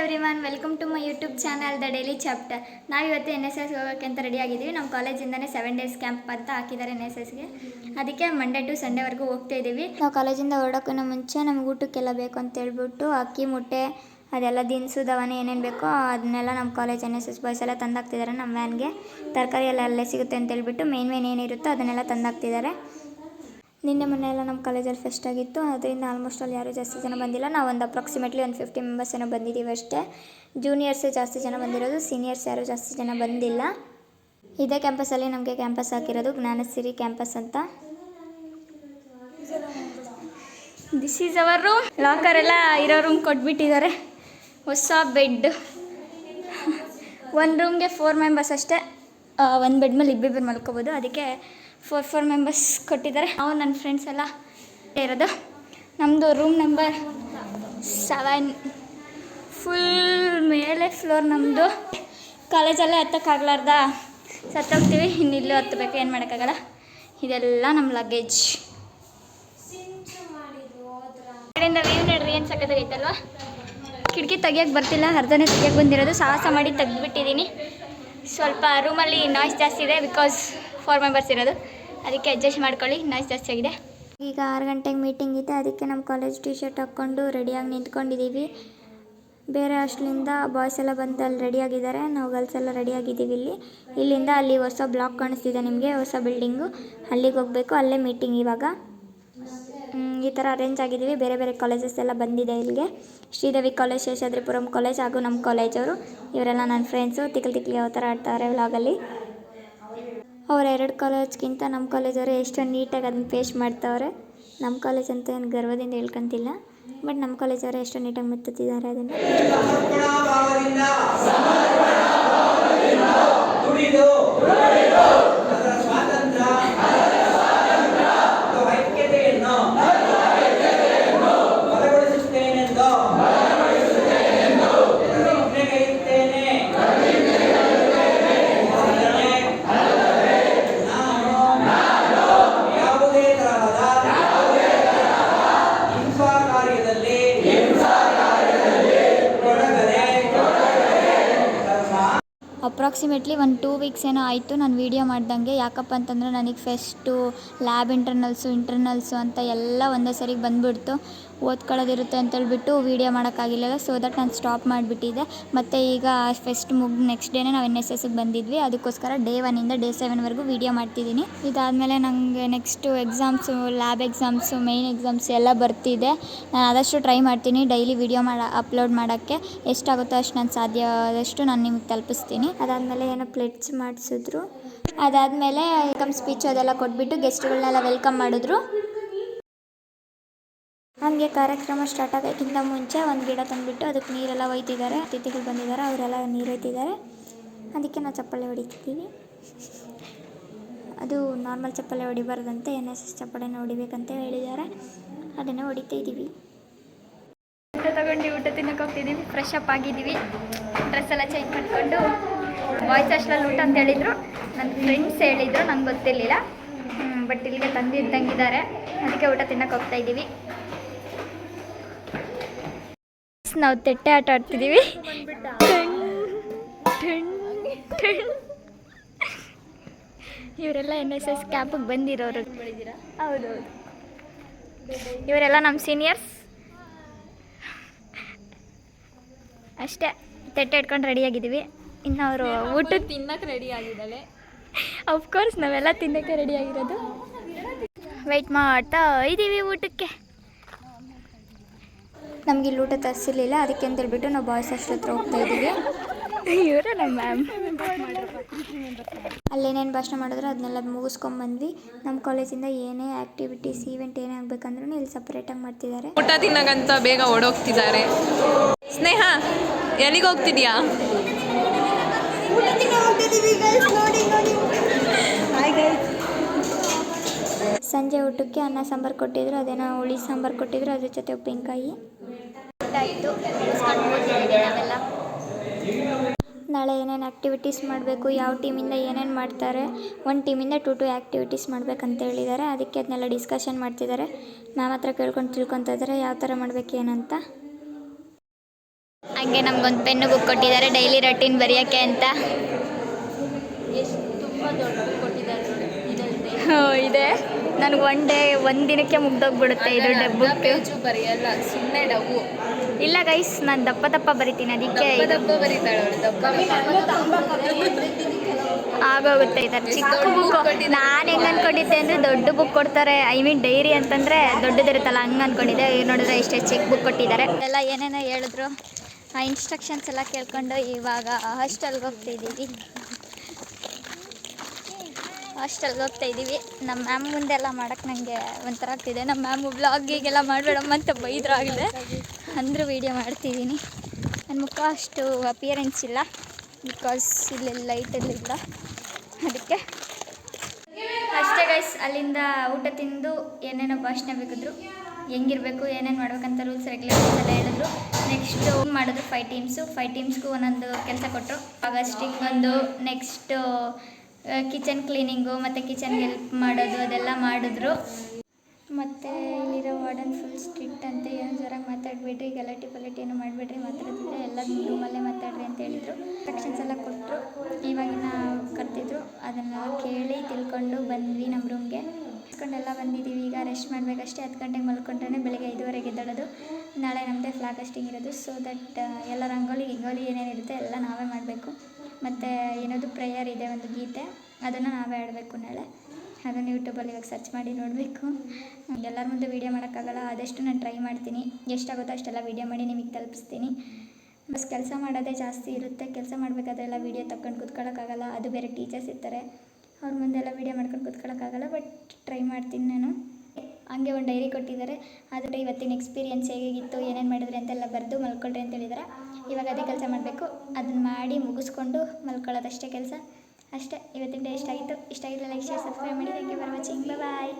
Everyone, welcome to my YouTube channel the daily chapter. ನಾವು ಇವತ್ತು NSS ಹೋಗೋಕ್ಕೆ ಅಂತ ರೆಡಿ ಆಗಿದ್ದೀವಿ. ನಮ್ಮ ಕಾಲೇಜಿಂದನೇ 7 days ಕ್ಯಾಂಪ್ ಅಂತ ಹಾಕಿದ್ದಾರೆ NSSಗೆ. ಅದಕ್ಕೆ ಮಂಡೇ ಟು ಸಂಡೇವರೆಗೂ ಹೋಗ್ತಾ ಇದ್ದೀವಿ. ನಾವು ಕಾಲೇಜಿಂದ ಹೊರಡೋಕ್ಕೂ ಮುಂಚೆ ನಮ್ಗೆ ಊಟಕ್ಕೆಲ್ಲ ಬೇಕು ಅಂತ ಹೇಳ್ಬಿಟ್ಟು ಅಕ್ಕಿ ಮುಟ್ಟೆ ಅದೆಲ್ಲ ದಿನಸು ದವಾನೆ ಏನೇನು ಬೇಕೋ ಅದನ್ನೆಲ್ಲ ನಮ್ಮ ಕಾಲೇಜ್ NSS ಬಾಯ್ಸ್ ಎಲ್ಲ ತಂದಾಕ್ತಿದ್ದಾರೆ. ನಮ್ಮ ವ್ಯಾನ್ಗೆ ತರಕಾರಿ ಎಲ್ಲ ಅಲ್ಲೇ ಸಿಗುತ್ತೆ ಅಂತ ಹೇಳ್ಬಿಟ್ಟು ಮೇನ್ ಏನಿರುತ್ತೋ ಅದನ್ನೆಲ್ಲ ತಂದಾಕ್ತಿದ್ದಾರೆ. ನಿನ್ನೆ ಮೊನ್ನೆ ಎಲ್ಲ ನಮ್ಮ ಕಾಲೇಜಲ್ಲಿ ಫೆಸ್ಟ್ ಆಗಿತ್ತು, ಅದರಿಂದ ಆಲ್ಮೋಸ್ಟ್ ಅಲ್ಲಿ ಯಾರೂ ಜಾಸ್ತಿ ಜನ ಬಂದಿಲ್ಲ. ನಾವು ಒಂದು ಅಪ್ರಾಕ್ಸಿಮೇಟ್ಲಿ 50 ಮೆಂಬರ್ಸ್ ಏನೋ ಬಂದಿದ್ದೀವಿ ಅಷ್ಟೇ. ಜೂನಿಯರ್ಸೇ ಜಾಸ್ತಿ ಜನ ಬಂದಿರೋದು, ಸೀನಿಯರ್ಸ್ ಯಾರೂ ಜಾಸ್ತಿ ಜನ ಬಂದಿಲ್ಲ. ಇದೇ ಕ್ಯಾಂಪಸ್ಸಲ್ಲಿ ನಮಗೆ ಕ್ಯಾಂಪಸ್ ಹಾಕಿರೋದು, ಜ್ಞಾನಸಿರಿ ಕ್ಯಾಂಪಸ್ ಅಂತ. This is our room. Locker ಎಲ್ಲ ಇರೋ ರೂಮ್ ಕೊಟ್ಬಿಟ್ಟಿದ್ದಾರೆ. ಹೊಸ ಬೆಡ್. ಒಂದು ರೂಮ್ಗೆ 4 ಮೆಂಬರ್ಸ್ ಅಷ್ಟೇ. ಒಂದು ಬೆಡ್ ಮೇಲೆ ಇಬ್ಬಿಬ್ಬರು ಮಲ್ಕೋಬೋದು, ಅದಕ್ಕೆ 4 ಮೆಂಬರ್ಸ್ ಕೊಟ್ಟಿದ್ದಾರೆ. ನಾವು ನನ್ನ ಫ್ರೆಂಡ್ಸ್ ಎಲ್ಲ ಇರೋದು. ನಮ್ಮದು ರೂಮ್ ನಂಬರ್ 7, ಫುಲ್ ಮೇಲೆ ಫ್ಲೋರ್ ನಮ್ಮದು. ಕಾಲೇಜಲ್ಲೇ ಹತ್ತಕ್ಕಾಗ್ಲಾರ್ದ ಸತ್ತೋಗ್ತೀವಿ, ಇನ್ನಿಲ್ಲೂ ಹತ್ತಬೇಕು, ಏನು ಮಾಡೋಕ್ಕಾಗಲ್ಲ. ಇದೆಲ್ಲ ನಮ್ಮ ಲಗೇಜ್. ಕಡೆಯಿಂದ ವ್ಯೂ ನೋಡ್ರಿ, ಏನು ಸಕ್ಕತ್ತಾಗೈತಲ್ವ. ಕಿಟಕಿ ತೆಗಿಯೋಕ್ಕೆ ಬರ್ತಿಲ್ಲ, ಅರ್ಧನೇ ತೆಗಿಯೋಕ್ಕೆ ಬಂದಿರೋದು. ಸಾಹಸ ಮಾಡಿ ತೆಗೆದುಬಿಟ್ಟಿದ್ದೀನಿ. ಸ್ವಲ್ಪ ರೂಮಲ್ಲಿ ನಾಯ್ಸ್ ಜಾಸ್ತಿ ಇದೆ, ಬಿಕಾಸ್ 4 ಮೆಂಬರ್ಸ್ ಇರೋದು, ಅದಕ್ಕೆ ಅಡ್ಜಸ್ಟ್ ಮಾಡ್ಕೊಳ್ಳಿ. ನಾಯ್ಸ್ ಜಾಸ್ತಿ ಆಗಿದೆ. ಈಗ 6 ಗಂಟೆಗೆ ಮೀಟಿಂಗ್ ಇದೆ, ಅದಕ್ಕೆ ನಮ್ಮ ಕಾಲೇಜ್ ಟಿ ಶರ್ಟ್ ಹಾಕ್ಕೊಂಡು ರೆಡಿಯಾಗಿ ನಿಂತ್ಕೊಂಡಿದ್ದೀವಿ. ಬೇರೆ ಹಾಸ್ಟ್ಲಿಂದ ಬಾಯ್ಸ್ ಎಲ್ಲ ಬಂದು ಅಲ್ಲಿ ರೆಡಿಯಾಗಿದ್ದಾರೆ, ನಾವು ಗರ್ಲ್ಸ್ ಎಲ್ಲ ರೆಡಿಯಾಗಿದ್ದೀವಿ. ಇಲ್ಲಿಂದ ಅಲ್ಲಿ ಹೊಸ ಬ್ಲಾಕ್ ಕಾಣಿಸ್ತಿದೆ ನಿಮಗೆ, ಹೊಸ ಬಿಲ್ಡಿಂಗು, ಅಲ್ಲಿಗೆ ಹೋಗಬೇಕು. ಅಲ್ಲೇ ಮೀಟಿಂಗ್ ಇವಾಗ. ಈ ಥರ ಅರೇಂಜ್ ಆಗಿದ್ದೀವಿ. ಬೇರೆ ಬೇರೆ ಕಾಲೇಜಸ್ ಎಲ್ಲ ಬಂದಿದೆ ಇಲ್ಲಿಗೆ. ಶ್ರೀದೇವಿ ಕಾಲೇಜ್, ಶೇಷಾದ್ರಿಪುರಂ ಕಾಲೇಜ್ ಹಾಗೂ ನಮ್ಮ ಕಾಲೇಜವರು. ಇವರೆಲ್ಲ ನನ್ನ ಫ್ರೆಂಡ್ಸು. ತಿಕ್ಕಲಿ ಯಾವ ಥರ ಆಡ್ತಾರೆ ವ್ಲಾಗಲ್ಲಿ. ಅವ್ರು 2 ಕಾಲೇಜ್ಗಿಂತ ನಮ್ಮ ಕಾಲೇಜವರು ಎಷ್ಟು ನೀಟಾಗಿ ಅದನ್ನ ಪೇಸ್ಟ್ ಮಾಡ್ತಾವ್ರೆ. ನಮ್ಮ ಕಾಲೇಜ್ ಅಂತ ಏನು ಗರ್ವದಿಂದ ಹೇಳ್ಕೊಂತಿಲ್ಲ, ಬಟ್ ನಮ್ಮ ಕಾಲೇಜವರು ಎಷ್ಟು ನೀಟಾಗಿ ಮುತ್ತುತ್ತಿದ್ದಾರೆ ಅದನ್ನು. ಅಪ್ರಾಕ್ಸಿಮೇಟ್ಲಿ 1-2 ವೀಕ್ಸ್ ಏನೋ ಆಯಿತು ನಾನು ವೀಡಿಯೋ ಮಾಡ್ದಂಗೆ. ಯಾಕಪ್ಪ ಅಂತಂದರೆ ನನಗೆ ಫೆಸ್ಟು, ಲ್ಯಾಬ್ ಇಂಟರ್ನಲ್ಸು ಅಂತ ಎಲ್ಲ ಒಂದೇ ಸರಿಗೆ ಬಂದುಬಿಡ್ತು. ಓದ್ಕೊಳ್ಳೋದಿರುತ್ತೆ ಅಂತೇಳ್ಬಿಟ್ಟು ವೀಡಿಯೋ ಮಾಡೋಕ್ಕಾಗಿಲ್ಲ. ಸೊ ದಟ್ ನಾನು ಸ್ಟಾಪ್ ಮಾಡಿಬಿಟ್ಟಿದ್ದೆ. ಮತ್ತು ಈಗ ಫೆಸ್ಟ್ ನೆಕ್ಸ್ಟ್ ಡೇನೇ ನಾವು NSSಗೆ ಬಂದಿದ್ವಿ. ಅದಕ್ಕೋಸ್ಕರ ಡೇ 1ಇಂದ ಡೇ 7ವರೆಗೂ ವೀಡಿಯೋ ಮಾಡ್ತಿದ್ದೀನಿ. ಇದಾದಮೇಲೆ ನನಗೆ next exams, lab exams, main exams ಎಲ್ಲ ಬರ್ತಿದೆ. ನಾನು ಆದಷ್ಟು ಟ್ರೈ ಮಾಡ್ತೀನಿ ಡೈಲಿ ವೀಡಿಯೋ ಅಪ್ಲೋಡ್ ಮಾಡೋಕ್ಕೆ. ಎಷ್ಟಾಗುತ್ತೋ ಅಷ್ಟು ನಾನು ಸಾಧ್ಯ ಆದಷ್ಟು ನಾನು ನಿಮಗೆ ತಲುಪಿಸ್ತೀನಿ. ಅದಾದಮೇಲೆ ಏನೋ ಪ್ಲೇಟ್ಸ್ ಮಾಡಿಸಿದ್ರು. ಅದಾದಮೇಲೆ ವೆಲ್ಕಮ್ ಸ್ಪೀಚ್ ಅದೆಲ್ಲ ಕೊಟ್ಬಿಟ್ಟು ಗೆಸ್ಟ್ಗಳನ್ನೆಲ್ಲ ವೆಲ್ಕಮ್ ಮಾಡಿದ್ರು. ಹಾಗೆ ಕಾರ್ಯಕ್ರಮ ಸ್ಟಾರ್ಟ್ ಆಗೋಕ್ಕಿಂತ ಮುಂಚೆ ಒಂದು ಗಿಡ ತಂದುಬಿಟ್ಟು ಅದಕ್ಕೆ ನೀರೆಲ್ಲ ಒಯ್ತಿದ್ದಾರೆ. ಅತಿಥಿಗಳು ಬಂದಿದ್ದಾರೆ, ಅವರೆಲ್ಲ ನೀರು ಒಯ್ತಿದ್ದಾರೆ. ಅದಕ್ಕೆ ನಾವು ಚಪ್ಪಾಳೆ ಹೊಡಿತಿದ್ದೀವಿ. ಅದು ನಾರ್ಮಲ್ ಚಪ್ಪಾಳೆ ಹೊಡಿಬಾರ್ದಂತೆ, NSS ಚಪ್ಪಾಳೆನ ಹೊಡಿಬೇಕಂತ ಹೇಳಿದ್ದಾರೆ. ಅದನ್ನು ಹೊಡಿತಾ ಇದ್ದೀವಿ. ಊಟ ತಗೊಂಡು ಊಟ ತಿನ್ನೋಕೆ ಹೋಗ್ತಿದ್ದೀವಿ. ಫ್ರೆಶ್ ಅಪ್ ಆಗಿದ್ದೀವಿ, ಡ್ರೆಸ್ ಎಲ್ಲ ಚೇಂಜ್ ಮಾಡಿಕೊಂಡು. ಬಾಯ್ಸ್ ಹಾಸ್ಟೆಲಲ್ಲಿ ಊಟ ಅಂತ ಹೇಳಿದರು, ನನ್ನ ಫ್ರೆಂಡ್ಸ್ ಹೇಳಿದರು, ನಂಗೆ ಗೊತ್ತಿರಲಿಲ್ಲ. ಬಟ್ ಇಲ್ಲಿಗೆ ತಂದಿದ್ದಂಗಿದ್ದಾರೆ, ಅದಕ್ಕೆ ಊಟ ತಿನ್ನೋಕೆ ಹೋಗ್ತಾ ಇದ್ದೀವಿ. ನಾವು ತೆಟ್ಟೆ ಆಟ ಆಡ್ತಿದ್ದೀವಿ. ಇವರೆಲ್ಲ NSS ಕ್ಯಾಂಪಿಗೆ ಬಂದಿರೋರು. ಹೌದೌದು, ಇವರೆಲ್ಲ ನಮ್ಮ ಸೀನಿಯರ್ಸ್ ಅಷ್ಟೇ. ತೆಟ್ಟೆ ಇಟ್ಕೊಂಡು ರೆಡಿಯಾಗಿದ್ದೀವಿ. ಇನ್ನು ಅವರು ಊಟ ತಿನ್ನಕ್ಕೆ ರೆಡಿ ಆಗಿದ್ದಾಳೆ. ಅಫ್ಕೋರ್ಸ್ ನಾವೆಲ್ಲ ತಿನ್ನೋಕ್ಕೆ ರೆಡಿಯಾಗಿರೋದು. ವೆಯ್ಟ್ ಮಾಡ್ತಾ ಇದ್ದೀವಿ ಊಟಕ್ಕೆ. ನಮ್ಗೆ ಇಲ್ಲಿ ಊಟ ತರಿಸಿರ್ಲಿಲ್ಲ, ಅದಕ್ಕೆ ಅಂತ ಹೇಳ್ಬಿಟ್ಟು ನಾವು ಬಾಯ್ಸ್ ಹಾಸ್ಟೆಲ್ ಹತ್ರ ಹೋಗ್ತಾ ಇದ್ದೀವಿ. ಇವರೇ ನಮ್ಮ ಮ್ಯಾಮ್. ಅಲ್ಲೇನೇನು ಭಾಷಣ ಮಾಡಿದ್ರು ಅದನ್ನೆಲ್ಲ ಮುಗಿಸ್ಕೊಂಡ್ಬಂದ್ವಿ. ನಮ್ಮ ಕಾಲೇಜಿಂದ ಏನೇ ಆ್ಯಕ್ಟಿವಿಟೀಸ್, ಈವೆಂಟ್ ಏನೇ ಆಗಬೇಕಂದ್ರೂ ಇಲ್ಲಿ ಸಪ್ರೇಟಾಗಿ ಮಾಡ್ತಿದ್ದಾರೆ. ಊಟ ತಿನ್ನಗಂತ ಬೇಗ ಓಡೋಗ್ತಿದ್ದಾರೆ. ಸ್ನೇಹ, ಎಲ್ಲಿಗೆ ಹೋಗ್ತಿದ್ಯಾ? ಸಂಜೆ ಊಟಕ್ಕೆ ಅನ್ನ ಸಾಂಬಾರು ಕೊಟ್ಟಿದ್ರು, ಅದೇನೋ ಹುಳಿ ಸಾಂಬಾರು ಕೊಟ್ಟಿದ್ರು, ಅದ್ರ ಜೊತೆ ಉಪ್ಪಿನಕಾಯಿ. ಆಯಿತು, ನಾವೆಲ್ಲ ನಾಳೆ ಏನೇನು ಆ್ಯಕ್ಟಿವಿಟೀಸ್ ಮಾಡಬೇಕು, ಯಾವ ಟೀಮಿಂದ ಏನೇನು ಮಾಡ್ತಾರೆ. ಒಂದು ಟೀಮಿಂದ 2 ಆ್ಯಕ್ಟಿವಿಟೀಸ್ ಮಾಡಬೇಕಂತ ಹೇಳಿದ್ದಾರೆ. ಅದಕ್ಕೆ ಅದನ್ನೆಲ್ಲ ಡಿಸ್ಕಷನ್ ಮಾಡ್ತಿದ್ದಾರೆ. ನಮ್ಮ ಹತ್ರ ಕೇಳ್ಕೊಂಡು ತಿಳ್ಕೊತಾ ಇದ್ದಾರೆ ಯಾವ ಥರ ಮಾಡಬೇಕು ಏನಂತ. ಹಂಗೆ ನಮ್ಗೊಂದು ಪೆನ್ನು ಬುಕ್ ಕೊಟ್ಟಿದ್ದಾರೆ ಡೈಲಿ ರೊಟೀನ್ ಬರೆಯೋಕ್ಕೆ ಅಂತ. ತುಂಬ ದೊಡ್ಡ ಕೊಟ್ಟಿದ್ದಾರೆ ಇದೆ ನನಗೆ ಒಂದು ದಿನಕ್ಕೆ ಮುಗ್ದೋಗ್ಬಿಡುತ್ತೆ ಇದು ಬುಕ್. ಪೇಜು ಬರೆಯಲ್ಲ, ಸುಮ್ಮನೆ ಡಬ್ಬು. ಇಲ್ಲ ಗೈಸ್, ನಾನು ದಪ್ಪ ಬರಿತೀನಿ, ಅದಕ್ಕೆ ದಪ್ಪ ಬರೀತಾಳೆ ಅವಳು. ದಪ್ಪ ಆಗೋಗುತ್ತೆ. ಈ ಥರ ಚಿಕ್ಕ ಬುಕ್ ನಾನು ಹೆಂಗೆ ಅಂದ್ಕೊಂಡಿದ್ದೆ ಅಂದರೆ ದೊಡ್ಡ ಬುಕ್ ಕೊಡ್ತಾರೆ, ಐ ಮೀನ್ ಡೈರಿ ಅಂತಂದರೆ ದೊಡ್ಡದಿರುತ್ತಲ್ಲ, ಹಂಗೆ ಅಂದ್ಕೊಂಡಿದ್ದೆ. ನೋಡಿದ್ರೆ ಇಷ್ಟೇ ಚಿಕ್ಕ ಬುಕ್ ಕೊಟ್ಟಿದ್ದಾರೆ. ಎಲ್ಲ ಏನೇನೋ ಹೇಳಿದ್ರು, ಆ ಇನ್ಸ್ಟ್ರಕ್ಷನ್ಸ್ ಎಲ್ಲ ಕೇಳ್ಕೊಂಡು ಇವಾಗ ಹಾಸ್ಟೆಲ್ಗೆ ಹೋಗ್ತಾ ಇದ್ದೀವಿ. ನಮ್ಮ ಮ್ಯಾಮ್ ಮುಂದೆಲ್ಲ ಮಾಡೋಕ್ಕೆ ನನಗೆ ಒಂಥರ ಆಗ್ತಿದೆ. ನಮ್ಮ ಮ್ಯಾಮು ಬ್ಲಾಗಿಗೆಲ್ಲ ಮಾಡಬೇಡಮ್ಮ ಅಂತ ಬೈದ್ರಾಗಿದೆ, ಅಂದರೂ ವೀಡಿಯೋ ಮಾಡ್ತಿದ್ದೀನಿ. ನನ್ನ ಮುಖ ಅಷ್ಟು ಅಪಿಯರೆನ್ಸ್ ಇಲ್ಲ, ಬಿಕಾಸ್ ಇಲ್ಲಿ ಲೈಟಲ್ಲಿಲ್ಲ, ಅದಕ್ಕೆ ಅಷ್ಟೇ ಗೈಸ್. ಅಲ್ಲಿಂದ ಊಟ ತಿಂದು ಏನೇನೋ ಭಾಷಣ ಬೇಕಿದ್ರು, ಹೆಂಗಿರಬೇಕು, ಏನೇನು ಮಾಡ್ಬೇಕಂತ ರೂಲ್ಸ್ ರೆಗ್ಯುಲೇಷನ್ಸ್ ಎಲ್ಲ ಹೇಳಿದ್ರು. ನೆಕ್ಸ್ಟು ಮಾಡಿದ್ರು 5 ಟೀಮ್ಸ್ಗೂ ಒಂದೊಂದು ಕೆಲಸ ಕೊಟ್ಟರು. ಆಗಸ್ಟಿಗೆ ಒಂದು, ನೆಕ್ಸ್ಟು ಕಿಚನ್ ಕ್ಲೀನಿಂಗು ಮತ್ತು ಕಿಚನ್ಗೆ ಹೆಲ್ಪ್ ಮಾಡೋದು ಅದೆಲ್ಲ ಮಾಡಿದ್ರು. ಮತ್ತು ಇಲ್ಲಿರೋ ವಾರ್ಡನ್ ಫುಲ್ ಸ್ಟ್ರಿಕ್ಟ್ ಅಂತ, ಏನು ಜೋರಾಗಿ ಮಾತಾಡಬೇಡ್ರಿ, ಗಲಾಟೆ ಏನು ಮಾಡಬೇಡ್ರಿ, ಮಾತಾಡ್ತಿದ್ರೆ ಎಲ್ಲ ರೂಮಲ್ಲೇ ಮಾತಾಡ್ರಿ ಅಂತ ಹೇಳಿದರು. ಇನ್ಸ್ಟ್ರಕ್ಷನ್ಸ್ ಎಲ್ಲ ಕೊಟ್ಟರು. ಇವಾಗಿನ ಕರ್ತಿದ್ರು, ಅದನ್ನು ಕೇಳಿ ತಿಳ್ಕೊಂಡು ಬಂದ್ವಿ ನಮ್ಮ ರೂಮ್ಗೆ. ಎಲ್ಲ ಬಂದಿದ್ದೀವಿ. ಈಗ ರೆಸ್ಟ್ ಮಾಡಬೇಕಷ್ಟೇ. 10 ಗಂಟೆಗೆ ಮಲ್ಕೊಂಡ್ರೆ ಬೆಳಗ್ಗೆ 5:30ಗೆ ಎದ್ದೇಳೋದು. ನಾಳೆ ನಮ್ಮದೇ ಫ್ಲಾಗ್ ಕಾಸ್ಟಿಂಗ್ ಇರೋದು. ಸೊ ದಟ್ ಎಲ್ಲ ರಂಗೋಲಿ ಏನೇನಿರುತ್ತೆ ಎಲ್ಲ ನಾವೇ ಮಾಡಬೇಕು. ಮತ್ತು ಏನದು ಪ್ರೇಯರ್ ಇದೆ, ಒಂದು ಗೀತೆ, ಅದನ್ನು ನಾವೇ ಆಡಬೇಕು ನಾಳೆ. ಅದನ್ನು ಯೂಟ್ಯೂಬಲ್ಲಿ ಇವಾಗ ಸರ್ಚ್ ಮಾಡಿ ನೋಡಬೇಕು. ಎಲ್ಲರ ಮುಂದೆ ವೀಡಿಯೋ ಮಾಡೋಕ್ಕಾಗಲ್ಲ, ಆದಷ್ಟು ನಾನು ಟ್ರೈ ಮಾಡ್ತೀನಿ. ಎಷ್ಟಾಗುತ್ತೋ ಅಷ್ಟೆಲ್ಲ ವೀಡಿಯೋ ಮಾಡಿ ನಿಮಗೆ ತಲುಪಿಸ್ತೀನಿ. ಬಸ್ ಕೆಲಸ ಮಾಡೋದೇ ಜಾಸ್ತಿ ಇರುತ್ತೆ. ಕೆಲಸ ಮಾಡಬೇಕಾದ್ರೆಲ್ಲ ವೀಡಿಯೋ ತಗೊಂಡು ಕೂತ್ಕೊಳ್ಳೋಕ್ಕಾಗಲ್ಲ, ಅದು ಬೇರೆ ಟೀಚರ್ಸ್ ಇರ್ತಾರೆ, ಅವ್ರ ಮುಂದೆಲ್ಲ ವೀಡಿಯೋ ಮಾಡ್ಕೊಂಡು ಕೂತ್ಕೊಳ್ಳೋಕ್ಕಾಗಲ್ಲ. ಬಟ್ ಟ್ರೈ ಮಾಡ್ತೀನಿ ನಾನು. ಹಂಗೆ ಒಂದು ಡೈರಿ ಕೊಟ್ಟಿದ್ದಾರೆ, ಆದರೆ ಇವತ್ತಿನ ಎಕ್ಸ್ಪೀರಿಯೆನ್ಸ್ ಹೇಗಿತ್ತು, ಏನೇನು ಮಾಡಿದ್ರಿ ಅಂತೆಲ್ಲ ಬರೆದು ಮಲ್ಕೊಳ್ರಿ ಅಂತ ಹೇಳಿದ್ದಾರೆ. ಇವಾಗ ಅದೇ ಕೆಲಸ ಮಾಡಬೇಕು. ಅದನ್ನು ಮಾಡಿ ಮುಗಿಸ್ಕೊಂಡು ಮಲ್ಕೊಳ್ಳೋದಷ್ಟೇ ಕೆಲಸ. ಅಷ್ಟೇ. ಇವತ್ತಿನ ಡೇ ಇಷ್ಟ ಆಗಿತ್ತು. ಲೈಕ್, ಶೇರ್, ಸಬ್ಸ್ಕ್ರೈಬ್ ಮಾಡಿ. Thank you for watching. Bye.